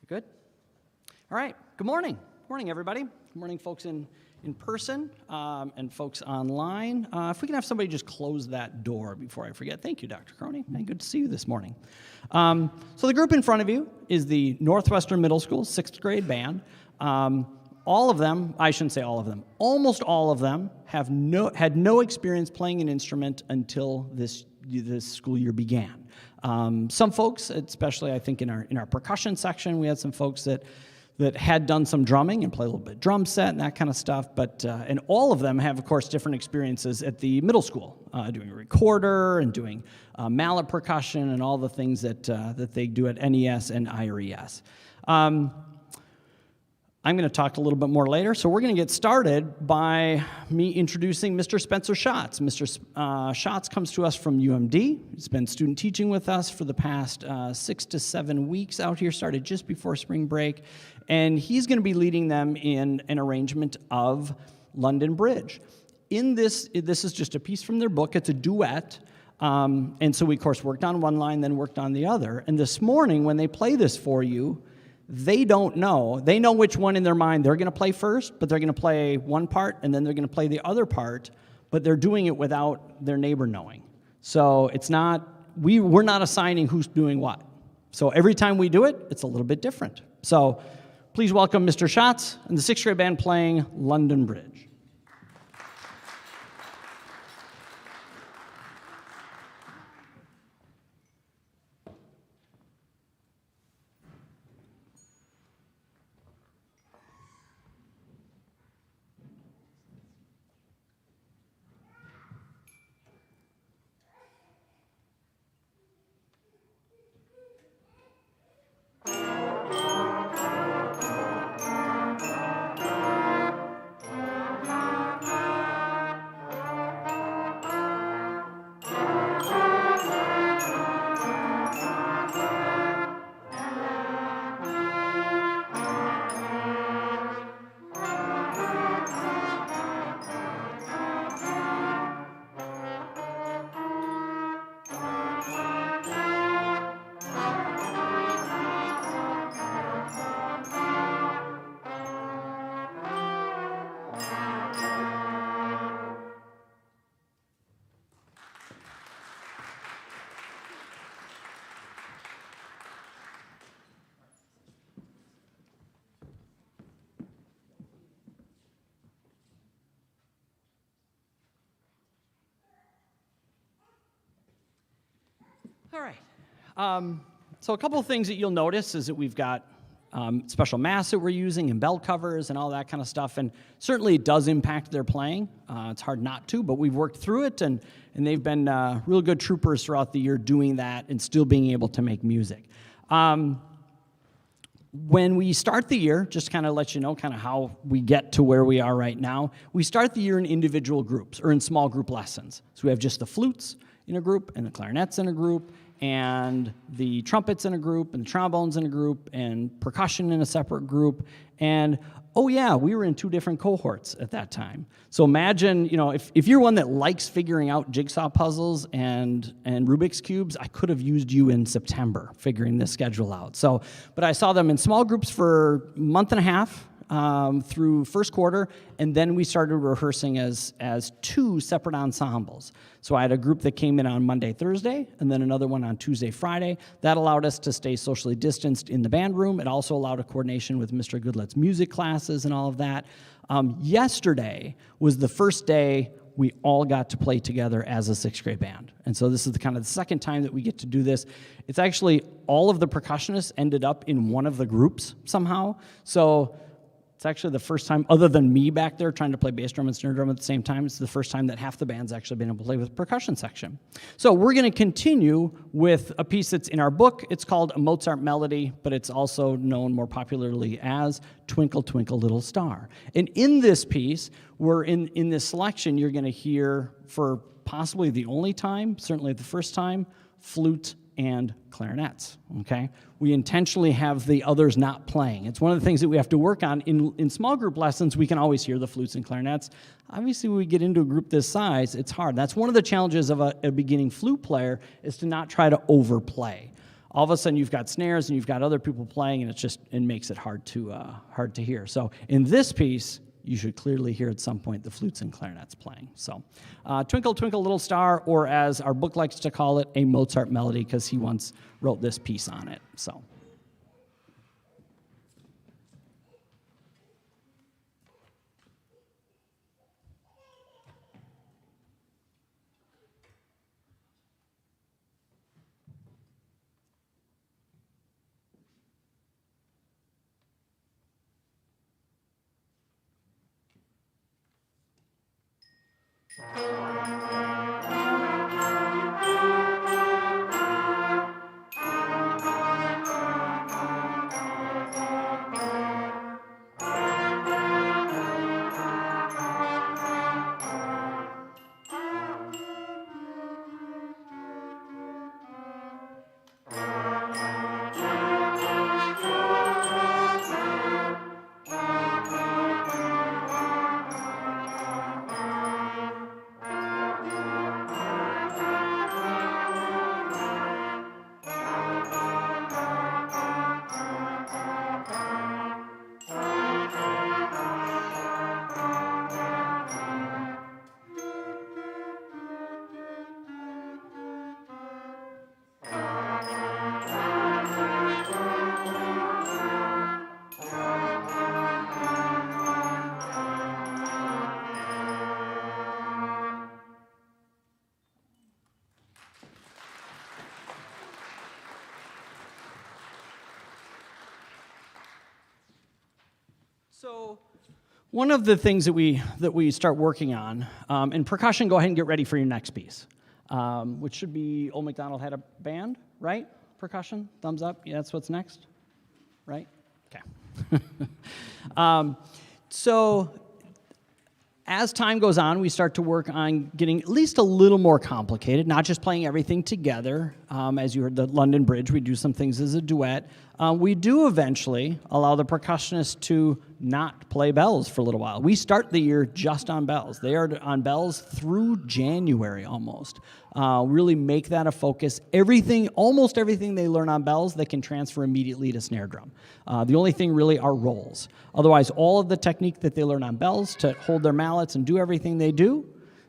Good? All right. Good morning. Good morning, everybody. Good morning, folks in person and folks online. If we can have somebody just close that door before I forget. Thank you, Dr. Croney. Good to see you this morning. So the group in front of you is the Northwestern Middle School 6th grade band. All of them, I shouldn't say all of them, almost all of them had no experience playing an instrument until this school year began. Some folks, especially I think in our percussion section, we had some folks that had done some drumming and play a little bit of drum set and that kind of stuff. But and all of them have, of course, different experiences at the middle school, doing a recorder and doing mallet percussion and all the things that they do at NES and IRES. I'm going to talk a little bit more later, so we're going to get started by me introducing Mr. Spencer Schatz. Mr. Schatz comes to us from UMD. He's been student teaching with us for the past 6 to 7 weeks out here, started just before spring break, and he's going to be leading them in an arrangement of London Bridge. In this is just a piece from their book. It's a duet, and so we, of course, worked on one line, then worked on the other, and this morning when they play this for you, they don't know. They know which one in their mind they're going to play first, but they're going to play one part, and then they're going to play the other part, but they're doing it without their neighbor knowing. So it's not, we're not assigning who's doing what. So every time we do it, it's a little bit different. So please welcome Mr. Schatz and the 6th grade band playing London Bridge. All right. So a couple of things that you'll notice is that we've got special masks that we're using and bell covers and all that kind of stuff. And certainly it does impact their playing. It's hard not to, but we've worked through it, and they've been real good troopers throughout the year doing that and still being able to make music. When we start the year, just to kind of let you know kind of how we get to where we are right now, we start the year in individual groups or in small group lessons. So we have just the flutes in a group and the clarinets in a group and the trumpets in a group and the trombones in a group and percussion in a separate group. And oh yeah, we were in 2 different cohorts at that time. So imagine, if you're one that likes figuring out jigsaw puzzles and Rubik's Cubes, I could have used you in September figuring this schedule out. So, but I saw them in small groups for a month and a half through first quarter, and then we started rehearsing as 2 separate ensembles. So I had a group that came in on Monday, Thursday, and then another one on Tuesday, Friday. That allowed us to stay socially distanced in the band room. It also allowed a coordination with Mr. Goodlet's music classes and all of that. Yesterday was the first day we all got to play together as a 6th grade band. And so this is the second time that we get to do this. It's actually all of the percussionists ended up in one of the groups somehow. So it's actually the first time, other than me back there trying to play bass drum and snare drum at the same time, it's the first time that half the band's actually been able to play with percussion section. So we're going to continue with a piece that's in our book. It's called A Mozart Melody, but it's also known more popularly as Twinkle, Twinkle, Little Star. And in this piece, in this selection, you're going to hear, for possibly the only time, certainly the first time, flute and clarinets, okay? We intentionally have the others not playing. It's one of the things that we have to work on. In small group lessons, we can always hear the flutes and clarinets. Obviously, when we get into a group this size, it's hard. That's one of the challenges of a beginning flute player, is to not try to overplay. all of a sudden you've got snares and you've got other people playing, and it makes it hard to hear. So in this piece, you should clearly hear at some point the flutes and clarinets playing. So Twinkle, Twinkle, Little Star, or as our book likes to call it, a Mozart melody, because he once wrote this piece on it. So. So one of the things that we start working on, in percussion, go ahead and get ready for your next piece, which should be Old MacDonald Had a Band, right? Percussion, thumbs up. Yeah, that's what's next, right? Okay. So as time goes on, we start to work on getting at least a little more complicated, not just playing everything together. As you heard the London Bridge, we do some things as a duet. We do eventually allow the percussionist to not play bells for a little while. We start the year just on bells. They are on bells through January almost. Really make that a focus. Almost everything they learn on bells, they can transfer immediately to snare drum. The only thing really are rolls. Otherwise, all of the technique that they learn on bells to hold their mallets and do everything they do,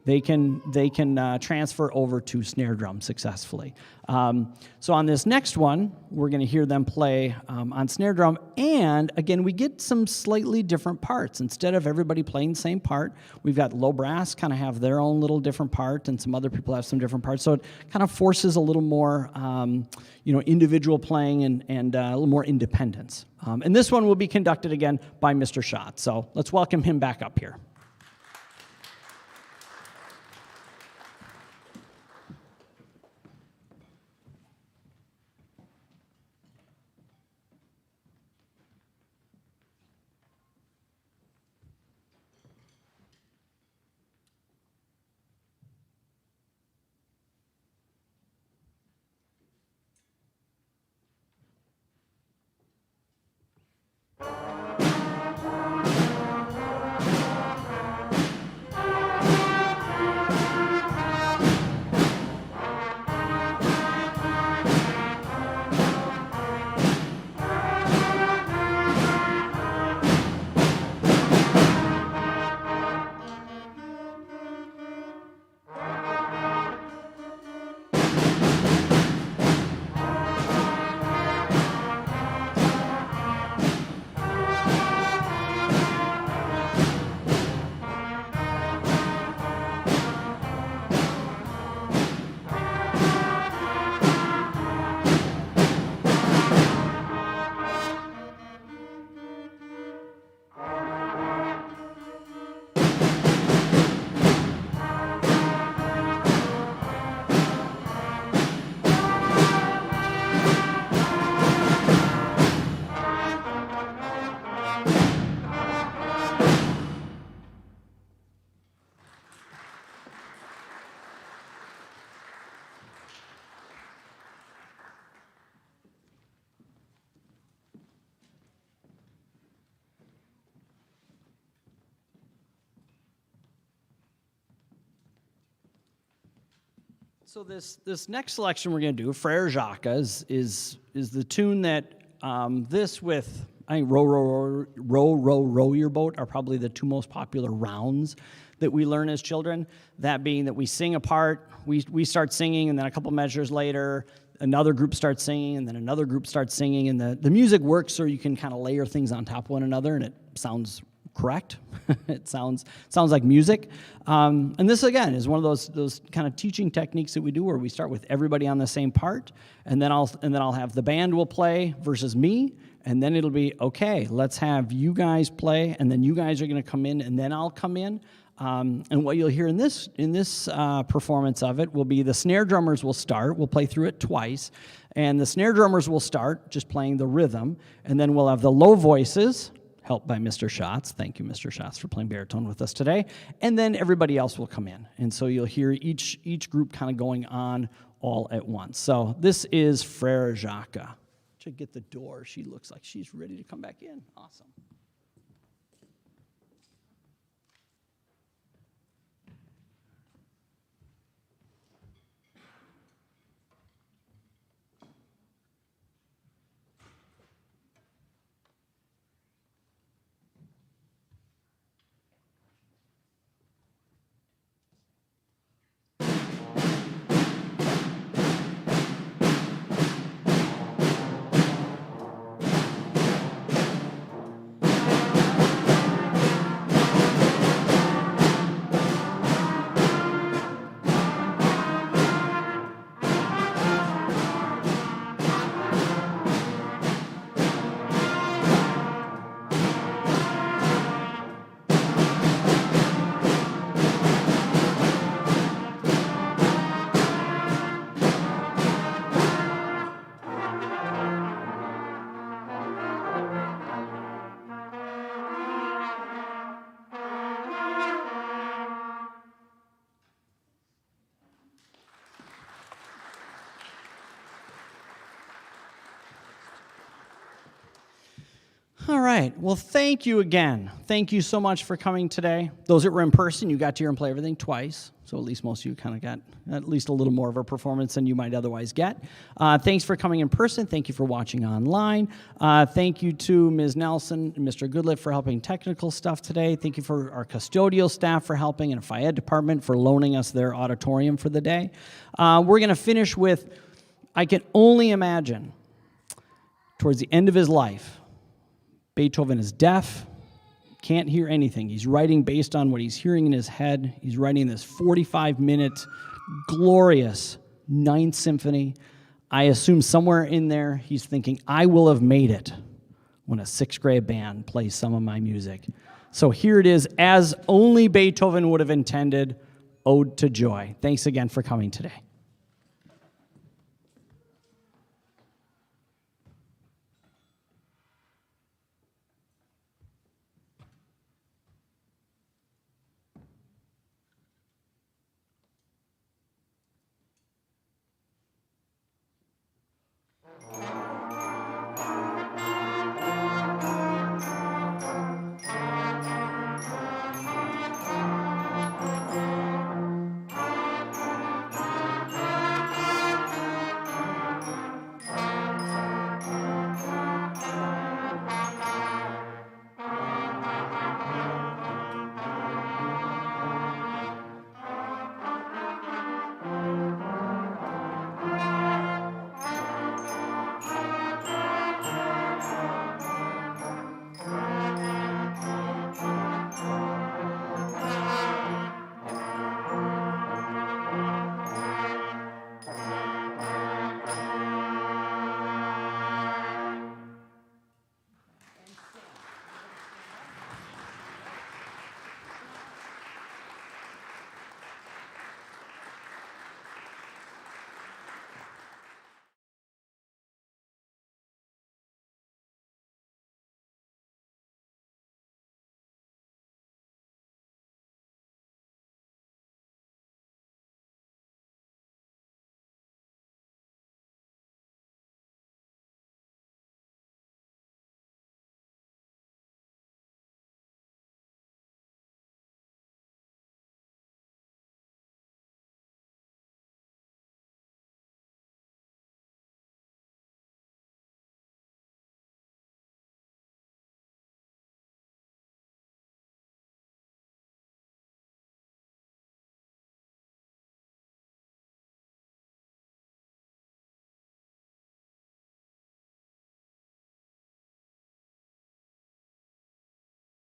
they can transfer over to snare drum successfully. So on this next one, we're going to hear them play on snare drum, and again, we get some slightly different parts. Instead of everybody playing the same part, we've got low brass kind of have their own little different part, and some other people have some different parts. So it kind of forces a little more, individual playing and a little more independence. And this one will be conducted again by Mr. Schott. So let's welcome him back up here. So this next selection we're going to do, Frere Jacques, is the tune that this with, I think, row your boat are probably the two most popular rounds that we learn as children. That being that we sing a part, we start singing, and then a couple measures later, another group starts singing, and then another group starts singing, and the music works so you can kind of layer things on top of one another, and it sounds correct. It sounds like music. And this, again, is one of those kind of teaching techniques that we do where we start with everybody on the same part, and then I'll have the band will play versus me, and then it'll be, okay, let's have you guys play, and then you guys are going to come in, and then I'll come in. And what you'll hear in this performance of it will be the snare drummers will start. We'll play through it twice. And the snare drummers will start just playing the rhythm. And then we'll have the low voices, helped by Mr. Schatz. Thank you, Mr. Schatz, for playing baritone with us today. And then everybody else will come in. And so you'll hear each group kind of going on all at once. So this is Frere Jacques. Should get the door. She looks like she's ready to come back in. Awesome. All right. Well, thank you again. Thank you so much for coming today. Those that were in person, you got to hear and play everything twice. So at least most of you kind of got at least a little more of a performance than you might otherwise get. Thanks for coming in person. Thank you for watching online. Thank you to Ms. Nelson and Mr. Goodlett for helping technical stuff today. Thank you for our custodial staff for helping, and Phi Ed department for loaning us their auditorium for the day. We're going to finish with, I can only imagine, towards the end of his life, Beethoven is deaf, can't hear anything. He's writing based on what he's hearing in his head. He's writing this 45-minute, glorious Ninth Symphony. I assume somewhere in there he's thinking, I will have made it when a sixth-grade band plays some of my music. So here it is, as only Beethoven would have intended, Ode to Joy. Thanks again for coming today.